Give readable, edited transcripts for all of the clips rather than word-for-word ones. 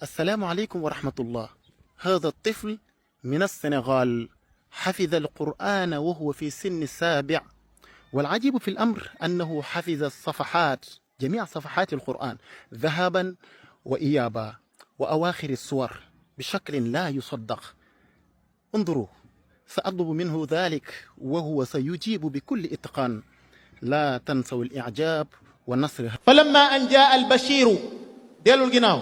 السلام عليكم ورحمة الله. هذا الطفل من السنغال حفظ القرآن وهو في سن السابع، والعجيب في الأمر أنه حفظ الصفحات، جميع صفحات القرآن ذهبا وإيابا وأواخر السور بشكل لا يصدق. انظروا، سأطلب منه ذلك وهو سيجيب بكل إتقان. لا تنسوا الإعجاب والنصر. فلما أن جاء البشير ديالو الجناو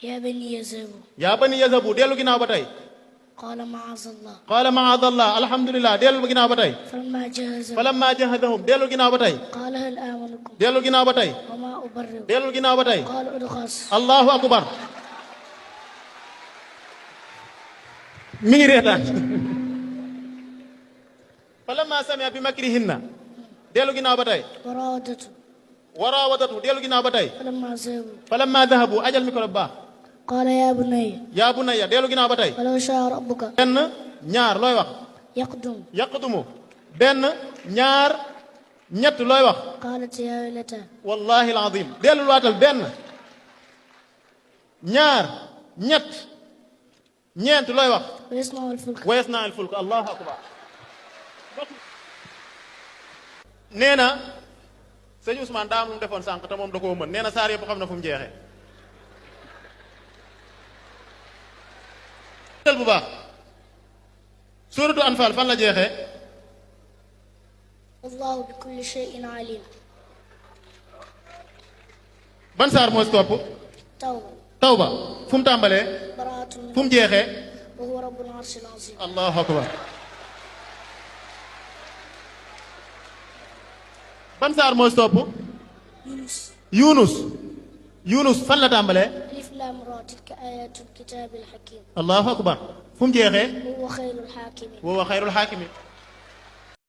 يا بني يذهبوا يا بني يذهبوا ديالو الجناو بتاي قال معاذ الله قال معاذ الله الحمد لله ديالو الجناو بتاي فلما جهزهم ديالو الجناو بتاي قال هل آمنكم ديالو الجناو بتاي وما أبرئ ديالو الجناو بتاي قال أدخس الله أكبر ميريتان فلما سمع بمكرهن ديالو الجناو بتاي وراودته ديالو الجناو بتاي فلما ذهبوا أجل ميكروبا قال يا بني ديالو الجناو بتاي ولو شاء ربك بن ñaar looy wax yaqdumu benn ñaar ñett looy wax قالت يا ويلتى wallahi alazim dellu waatal benn ñaar ñett ñeent looy wax ويصنع الفلك allahu akbar nee na sëñ Ousmane daa am lu mu defoon sànq te moom da koo mën nee na saar yëpp xam na fu mu jeexee tel bu baax suuratu Anfaal fan la jeexee wallahu bi kulli shay'in alim ban saar moo si topp tawba fu mu tàmbalee fu mu jeexee wa huwa rabbul arshil azim allahu akbar ban saar moo si topp yunus fan la tàmbalee alif lam ra tilka ayatul kitabil hakim allahu akbar fu mu jeexee wa huwa khayrul hakimin wa huwa khayrul hakimin